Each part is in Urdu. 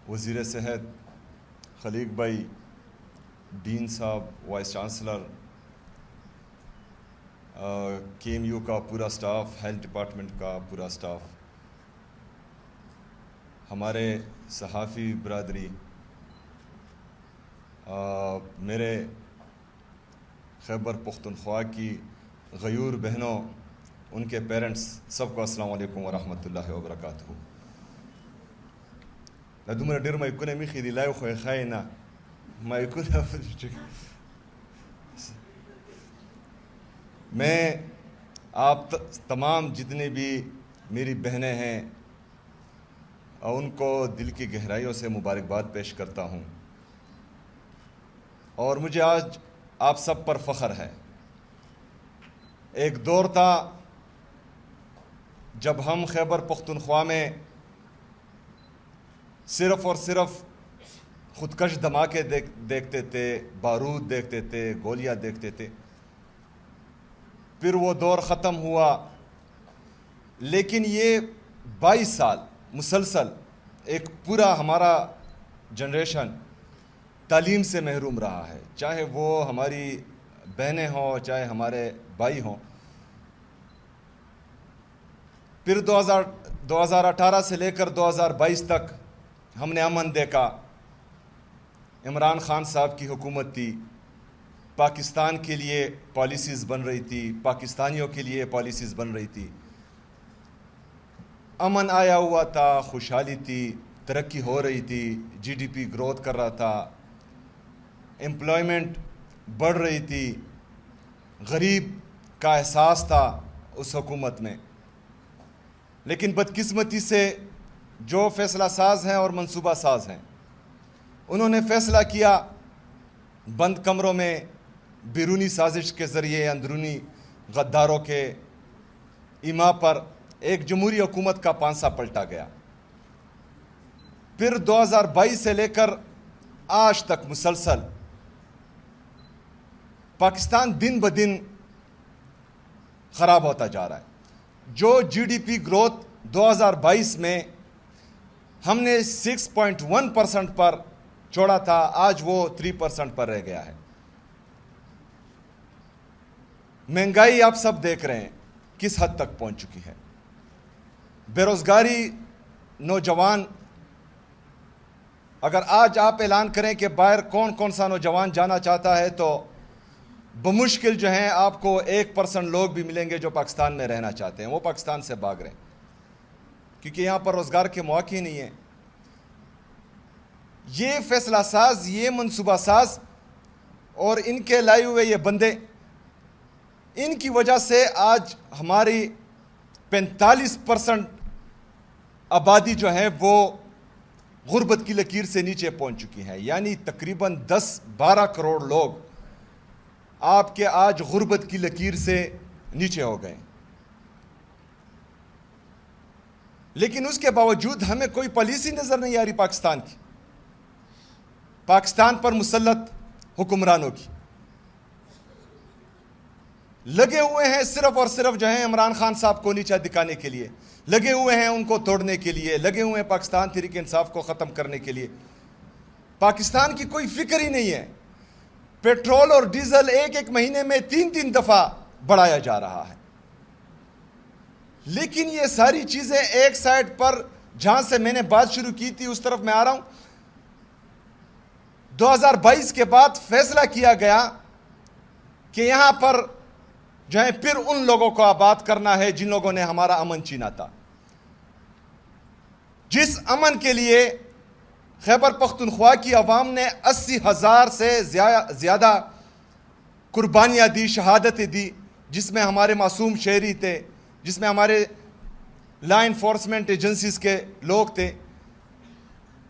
وزیر صحت خلیق بھائی، ڈین صاحب، وائس چانسلر، کے ایم یو کا پورا سٹاف، ہیلتھ ڈپارٹمنٹ کا پورا سٹاف، ہمارے صحافی برادری، میرے خیبر پختونخوا کی غیور بہنوں، ان کے پیرنٹس، سب کو السلام علیکم ورحمۃ اللہ وبرکاتہ. دومره ډېر مایکونه میخي دي، لایو خو یې ښایي نه مایکونه. میں آپ تمام جتنے بھی میری بہنیں ہیں ان کو دل کی گہرائیوں سے مبارکباد پیش کرتا ہوں، اور مجھے آج آپ سب پر فخر ہے. ایک دور تھا جب ہم خیبر پختونخوا میں صرف اور صرف خودکش دھماکے دیکھتے تھے، بارود دیکھتے تھے، گولیاں دیکھتے تھے. پھر وہ دور ختم ہوا، لیکن یہ 22 سال مسلسل ایک پورا ہمارا جنریشن تعلیم سے محروم رہا ہے، چاہے وہ ہماری بہنیں ہوں، چاہے ہمارے بھائی ہوں. پھر 2018 سے لے کر 2022 تک ہم نے امن دیکھا. عمران خان صاحب کی حکومت تھی، پاکستان کے لیے پالیسیز بن رہی تھی، پاکستانیوں کے لیے پالیسیز بن رہی تھی. امن آیا ہوا تھا، خوشحالی تھی، ترقی ہو رہی تھی، جی ڈی پی گروتھ کر رہا تھا، امپلائمنٹ بڑھ رہی تھی، غریب کا احساس تھا اس حکومت میں. لیکن بدقسمتی سے جو فیصلہ ساز ہیں اور منصوبہ ساز ہیں، انہوں نے فیصلہ کیا بند کمروں میں بیرونی سازش کے ذریعے اندرونی غداروں کے ایما پر ایک جمہوری حکومت کا پانسا پلٹا گیا. پھر 2022 سے لے کر آج تک مسلسل پاکستان دن بدن خراب ہوتا جا رہا ہے. جو جی ڈی پی گروتھ 2022 میں ہم نے 6.1% پر چھوڑا تھا، آج وہ 3% پر رہ گیا ہے. مہنگائی آپ سب دیکھ رہے ہیں کس حد تک پہنچ چکی ہے. بے روزگاری، نوجوان، اگر آج آپ اعلان کریں کہ باہر کون سا نوجوان جانا چاہتا ہے تو بمشکل جو ہیں آپ کو 1% لوگ بھی ملیں گے جو پاکستان میں رہنا چاہتے ہیں. وہ پاکستان سے بھاگ رہے ہیں کیونکہ یہاں پر روزگار کے مواقع ہی نہیں ہیں. یہ فیصلہ ساز، یہ منصوبہ ساز اور ان کے لائے ہوئے یہ بندے، ان کی وجہ سے آج ہماری 45% آبادی جو ہے وہ غربت کی لکیر سے نیچے پہنچ چکی ہے. یعنی تقریباً 10-12 کروڑ لوگ آپ کے آج غربت کی لکیر سے نیچے ہو گئے. لیکن اس کے باوجود ہمیں کوئی پالیسی نظر نہیں آ رہی پاکستان کی، پاکستان پر مسلط حکمرانوں کی. لگے ہوئے ہیں صرف اور صرف جو ہیں عمران خان صاحب کو نیچا دکھانے کے لیے، لگے ہوئے ہیں ان کو توڑنے کے لیے، لگے ہوئے ہیں پاکستان تحریک انصاف کو ختم کرنے کے لیے. پاکستان کی کوئی فکر ہی نہیں ہے. پیٹرول اور ڈیزل ایک مہینے میں 3 دفعہ بڑھایا جا رہا ہے. لیکن یہ ساری چیزیں ایک سائڈ پر، جہاں سے میں نے بات شروع کی تھی اس طرف میں آ رہا ہوں. 2022 کے بعد فیصلہ کیا گیا کہ یہاں پر جو ہے پھر ان لوگوں کو آباد کرنا ہے جن لوگوں نے ہمارا امن چھینا تھا. جس امن کے لیے خیبر پختونخوا کی عوام نے 80,000 سے زیادہ قربانیاں دی، شہادتیں دی، جس میں ہمارے معصوم شہری تھے، جس میں ہمارے لا انفورسمنٹ ایجنسیز کے لوگ تھے.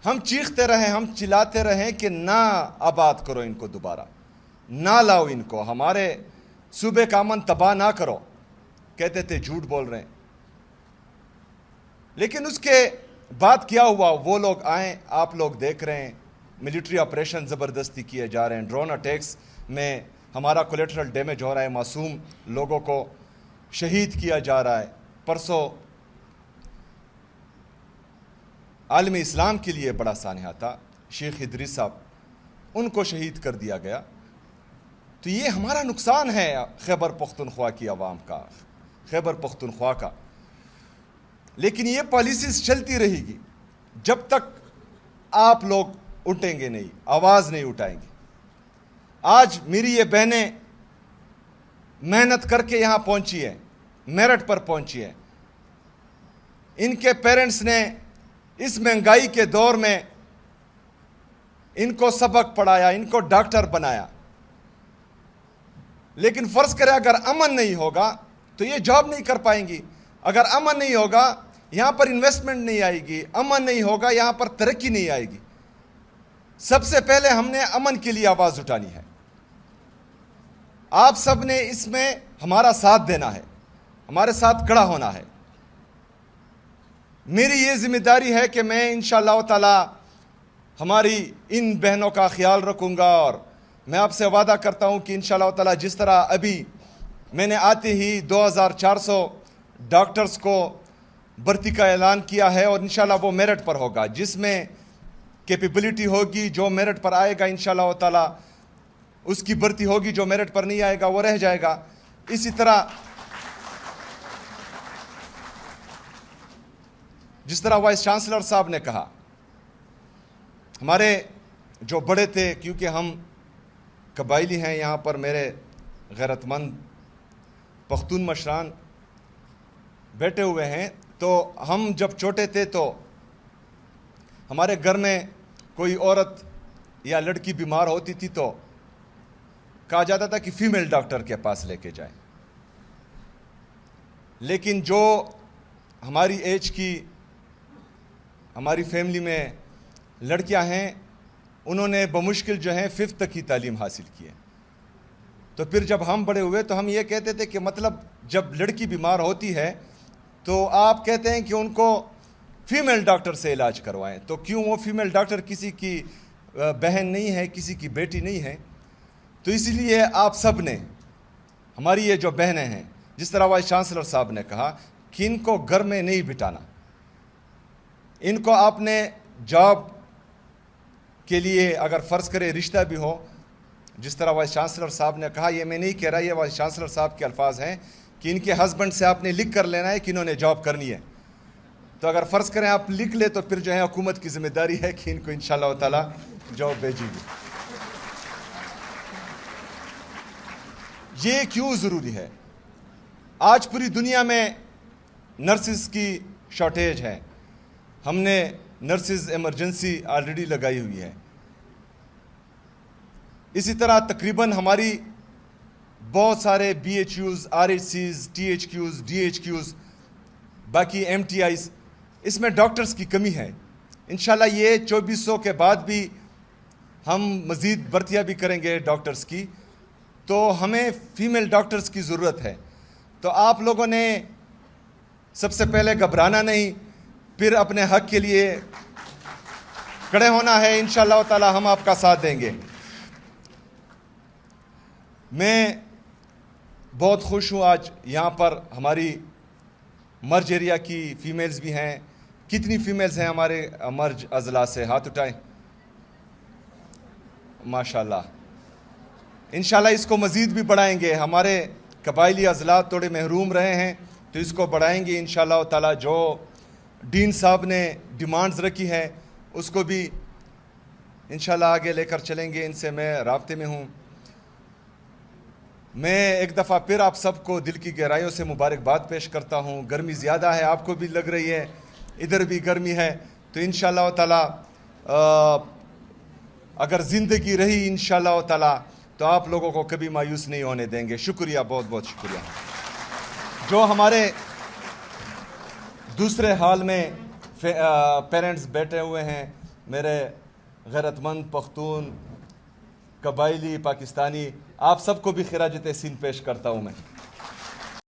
ہم چیختے رہے، ہم چلاتے رہے کہ نہ آباد کرو ان کو، دوبارہ نہ لاؤ ان کو، ہمارے صوبے کا امن تباہ نہ کرو. کہتے تھے جھوٹ بول رہے ہیں. لیکن اس کے بعد کیا ہوا؟ وہ لوگ آئیں، آپ لوگ دیکھ رہے ہیں، ملٹری آپریشن زبردستی کیے جا رہے ہیں، ڈرون اٹیکس میں ہمارا کولیٹرل ڈیمیج ہو رہا ہے، معصوم لوگوں کو شہید کیا جا رہا ہے. پرسوں عالم اسلام کے لیے بڑا سانحہ تھا، شیخ ادریس صاحب، ان کو شہید کر دیا گیا. تو یہ ہمارا نقصان ہے خیبر پختونخوا کی عوام کا، خیبر پختونخوا کا. لیکن یہ پالیسیز چلتی رہے گی جب تک آپ لوگ اٹھیں گے نہیں، آواز نہیں اٹھائیں گے. آج میری یہ بہنیں محنت کر کے یہاں پہنچی ہیں، میرٹ پر پہنچی ہیں. ان کے پیرنٹس نے اس مہنگائی کے دور میں ان کو سبق پڑھایا، ان کو ڈاکٹر بنایا. لیکن فرض کرے اگر امن نہیں ہوگا تو یہ جاب نہیں کر پائیں گی. اگر امن نہیں ہوگا یہاں پر انویسٹمنٹ نہیں آئے گی، امن نہیں ہوگا یہاں پر ترقی نہیں آئے گی. سب سے پہلے ہم نے امن کے لیے آواز اٹھانی ہے. آپ سب نے اس میں ہمارا ساتھ دینا ہے، ہمارے ساتھ کھڑا ہونا ہے. میری یہ ذمہ داری ہے کہ میں انشاءاللہ تعالی ہماری ان بہنوں کا خیال رکھوں گا، اور میں آپ سے وعدہ کرتا ہوں کہ انشاءاللہ تعالی جس طرح ابھی میں نے آتے ہی 2400 ڈاکٹرز کو بھرتی کا اعلان کیا ہے، اور انشاءاللہ وہ میرٹ پر ہوگا. جس میں کیپیبلٹی ہوگی جو میرٹ پر آئے گا انشاءاللہ تعالی اس کی بھرتی ہوگی، جو میرٹ پر نہیں آئے گا وہ رہ جائے گا. اسی طرح جس طرح وائس چانسلر صاحب نے کہا، ہمارے جو بڑے تھے، کیونکہ ہم قبائلی ہیں یہاں پر، میرے غیرت مند پختون مشران بیٹھے ہوئے ہیں، تو ہم جب چھوٹے تھے تو ہمارے گھر میں کوئی عورت یا لڑکی بیمار ہوتی تھی تو کہا جاتا تھا کہ فیمیل ڈاکٹر کے پاس لے کے جائیں. لیکن جو ہماری ایج کی ہماری فیملی میں لڑکیاں ہیں، انہوں نے بمشکل جو ہیں 5th تک کی تعلیم حاصل کی ہے. تو پھر جب ہم بڑے ہوئے تو ہم یہ کہتے تھے کہ مطلب جب لڑکی بیمار ہوتی ہے تو آپ کہتے ہیں کہ ان کو فیمیل ڈاکٹر سے علاج کروائیں. تو کیوں وہ فیمیل ڈاکٹر کسی کی بہن نہیں ہے، کسی کی بیٹی نہیں ہے؟ تو اسی لیے آپ سب نے، ہماری یہ جو بہنیں ہیں، جس طرح وائس چانسلر صاحب نے کہا کہ ان کو گھر میں نہیں بٹھانا، ان کو آپ نے جاب کے لیے اگر فرض کرے رشتہ بھی ہو، جس طرح وائس چانسلر صاحب نے کہا، یہ میں نہیں کہہ رہا، یہ وائس چانسلر صاحب کے الفاظ ہیں کہ ان کے ہسبینڈ سے آپ نے لکھ کر لینا ہے کہ انہوں نے جاب کرنی ہے. تو اگر فرض کریں آپ لکھ لے تو پھر جو ہے حکومت کی ذمہ داری ہے کہ ان کو انشاءاللہ تعالی جاب بھیجے گی. یہ کیوں ضروری ہے؟ آج پوری دنیا میں نرسز کی شارٹیج ہے. ہم نے نرسز ایمرجنسی آلریڈی لگائی ہوئی ہے. اسی طرح تقریباً ہماری بہت سارے B H Us, R H Cs, T H Qs, D H Qs, باقی ایم ٹی آئیز، اس میں ڈاکٹرز کی کمی ہے. انشاءاللہ یہ 2400 کے بعد بھی ہم مزید بھرتیاں بھی کریں گے ڈاکٹرز کی. تو ہمیں فیمیل ڈاکٹرز کی ضرورت ہے. تو آپ لوگوں نے سب سے پہلے گھبرانا نہیں، پھر اپنے حق کے لیے کھڑے ہونا ہے. انشاءاللہ تعالی ہم آپ کا ساتھ دیں گے. میں بہت خوش ہوں آج یہاں پر ہماری مرج ایریا کی فیمیلز بھی ہیں. کتنی فیمیلز ہیں ہمارے مرج اضلاع سے؟ ہاتھ اٹھائیں. ماشاءاللہ. انشاءاللہ اس کو مزید بھی بڑھائیں گے. ہمارے قبائلی اضلاع تھوڑے محروم رہے ہیں تو اس کو بڑھائیں گے انشاءاللہ تعالی. جو ڈین صاحب نے ڈیمانڈز رکھی ہے اس کو بھی انشاءاللہ آگے لے کر چلیں گے. ان سے میں رابطے میں ہوں. میں ایک دفعہ پھر آپ سب کو دل کی گہرائیوں سے مبارکباد پیش کرتا ہوں. گرمی زیادہ ہے، آپ کو بھی لگ رہی ہے، ادھر بھی گرمی ہے. تو انشاءاللہ تعالی اگر زندگی رہی انشاءاللہ تعالی تو آپ لوگوں کو کبھی مایوس نہیں ہونے دیں گے. شکریہ، بہت بہت شکریہ. جو ہمارے دوسرے حال میں پیرنٹس بیٹھے ہوئے ہیں، میرے غیرت مند پختون قبائلی پاکستانی، آپ سب کو بھی خراج تحسین پیش کرتا ہوں میں.